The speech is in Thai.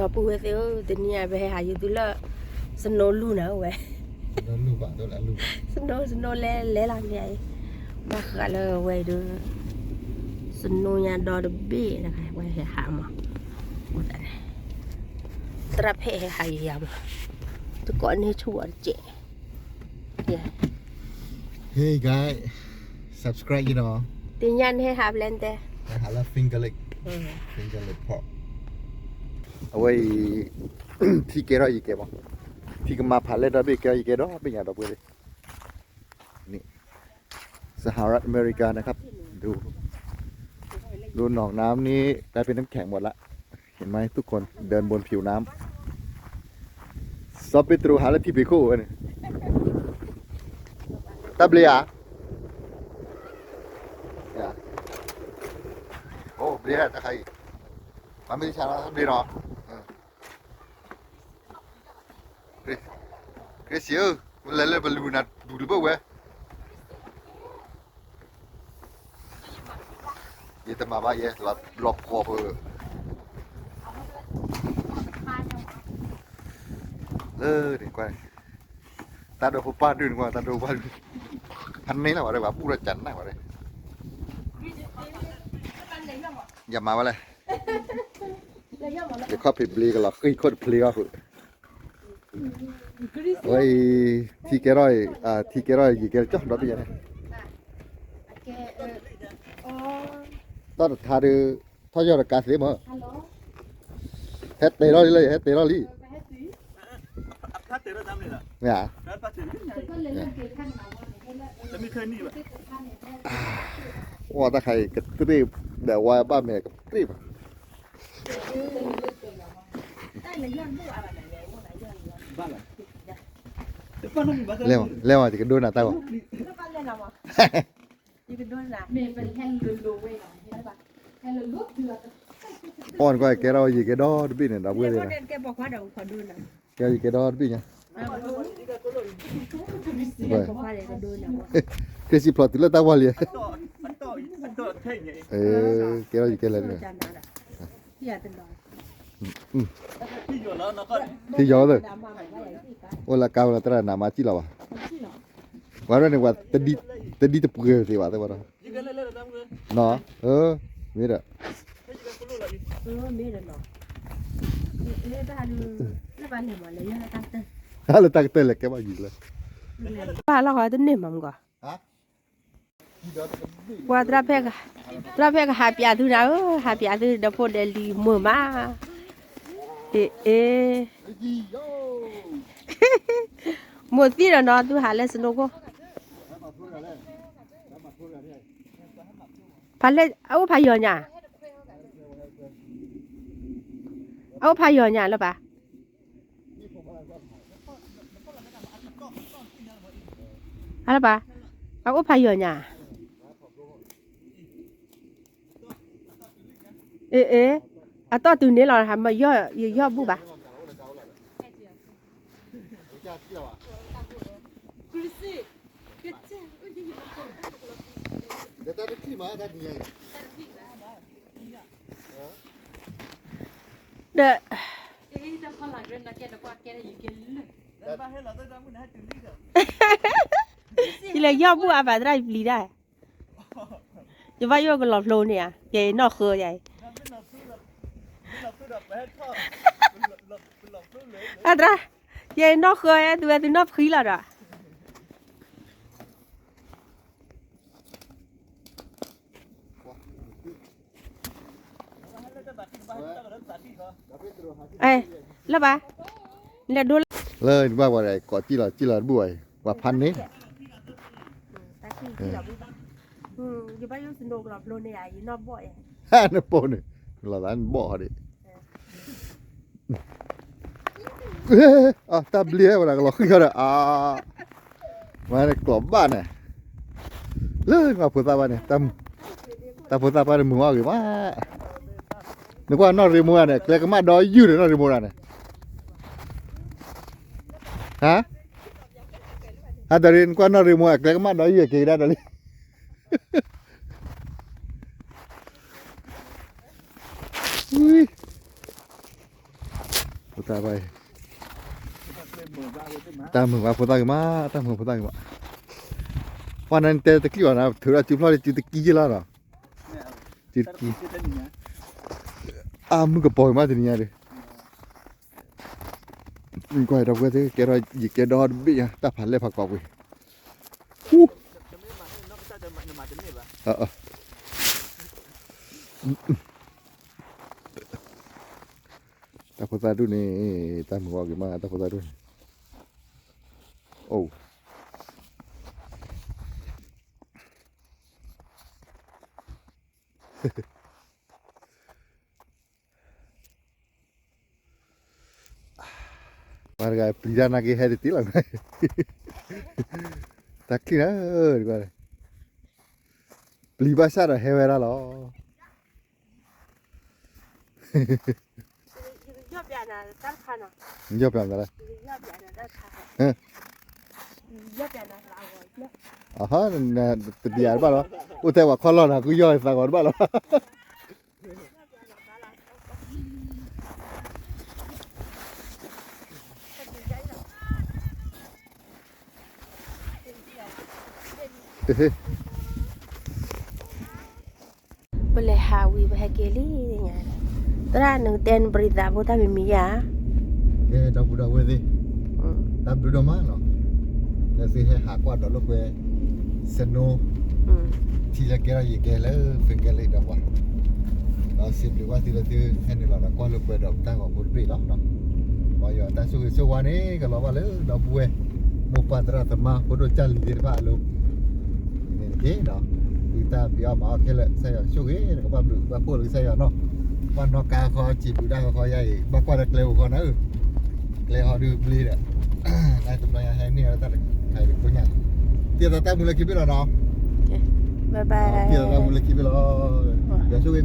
不会说等你还还有的了，是弄路呢喂，nó lưu bạn tôi là lưu 是弄来啦你，那喝了喂都，是弄呀到的别那个喂还好嘛，我的呢，这拉配还有呀嘛，这个你出我姐，耶， hey guys subscribe you know 等人还好嘞的， hả là finger leg 嗯， finger leg pork ôi thì cái đó gì cái bao thì cái mà phải lên đó bị cái gì đó bây giờ đó bây giờ nè สหรัฐอเมริกานะครับดูหนองน้ำนี้กลายเป็นน้ำแข็งหมดละเห็นไหมทุกคนเดินบนผิวน้ำซอฟต์ตรูหาแล้วที่ไปคู่เนี่ยตับเลยอ่ะโอ้เบลียร์ตะไคร้มันไม่ใช่แล้วเบลียร์เนาะเกรซิลมันเล่นบอลลูนอ่ะดูดูเปล่าเว้ยยี่แต่มาบ้าเย่หลบคอเพื่อเด็กกว่าตาดูป้าดูกว่าตาดูป้าพันนี้แล้ววะเดี๋ยวว่าพูดจันนะวะเดี๋ยวอย่ามาว่าเลยเดี๋ยวข้อผิดบลีกันหรอกขึ้นโคตรพลีก็คือเฮ้ยที่แกร้อยที่แกร้อยกี่แกจ้องรถไปยังไงตอนท่าดูท่ายอดการเสียมั้งเฮ็ดเตะร้อยเลยเฮ็ดเตะร้อยลี่เนี่ยว่าถ้าใครกระตือเดี๋ยวว่าบ้านแม่กระตือเร็วจะกันดูหน้าตาก่อนอ่อนกว่าแกเราอีกแกดอดบี้เนี่ยเราเบื่อเลยนะ แกบอกว่าเดี๋ยวขอดูหน่อย แกอีกแกดอดบี้เนี่ยแกสิพลอตติละตาวาลีแกเราอีกแกเลยเนี่ยที่ยอเลยโอ้ละกาวละตระนามาจิเราอ่ะว่าเรื่องนี้ว่าตะดีตะปุกเลยว่าแต่ว่าเนาะมีเด้อมีเด้อเนาะฮัลโหลตักเตลแกว่าอยู่เลยป้าเราขอตัวนี้มั่งก่อนว่าตราเพกหาปีอาทุนะหาปีอาทุเดพอเดลีมือมาหมดที่แล้วเนาะตัวหาเลสโนก็พาเลเอาพายอนเนี่ยเอาพายอนเนี่ยแล้วปะอะไรปะเอาพายอนเนี่ยอะต่อตัวนี้เราทำมาย่อบุบะเด้อที่เลยย่อบุอะแบบได้ปลีได้จะว่าย่อก็หลอดโลเนี่ยใหญ่นอกเคยใหญ่อะไรยัยนอกเคยตัวตัวนอกขี้ละด่ะเอ้ยแล้วปะแล้วดูเลยว่าอะไรก่อนจีละบ่วยว่าพันนี้อยู่บ้านยังสนุกหลับโลเนี่ยยัยนอกบ่อยฮ่าเนี่ยโปนี่เราล้านบ่อดิตาเบลียเวลาเราขึ้นกันมาในกล่อมบ้านเนี่ยเลยมาพูดตาบ้านเนี่ยตาพูดตาบ้านมือว่ากี่มานึกว่านอริมัวเนี่ยแกก็มาดอยยืดเลยนอริมัวเนี่ยฮะดารินกว่านอริมัวแกก็มาดอยยืดกี่ได้ดาริ putar vai. Ta mừng vào putar mà, ta mừng putar mà. Quan anh tê tê kia nào, thử ra chụp lại chụp kia là nào. Chụp kia. À mừng cái bòi mà thì nhà đi. Mình quay đâu cái cái rồi gì cái đó bị ta phải lên phạt cọc đi. Ta phải ra đun này, ta muốn cái mà ta phải ra đun. Oh. Marga prijana ke hai ti lang. Takki na rồi. Pli basa ra he vera lo. Yo bia na ta khana. Yo plan ra. Yo bia na ta khana. Ha. Yo bia na la wo. Aha na biar ba lo. Ute wa kholo na ku yo sa gon ba lo. Boleh hawi bahagia li nya. Tra nang ten berita bota mimi ya. Ke da buda we di. Ta bu do ma no. Na si he ha kwa do lo kwe. Seno. Thì là cái gì cái là phần cái này đâu quá, đó xịt đi qua thì là từ anh là qua lúc về đầu ta còn một vị đó, bây giờ ta số qua này cái lo vào lấy đầu bùe, một phần ra tầm mà, có đôi chân đi vào luôn, nên thế đó, người ta bây giờ mà cái là xây ở số ghế các bạn được, bạn được xây ở nó, quan nó cao khó chỉ bị đang khó dày, bác qua được lều khó nữa, lều họ được bì đấy, này tụi này hay nè ta được hay được có nhà, tiền ta mua lấy cái biết là nó. Bye bye. Kita dah mula kira lah. Biasa we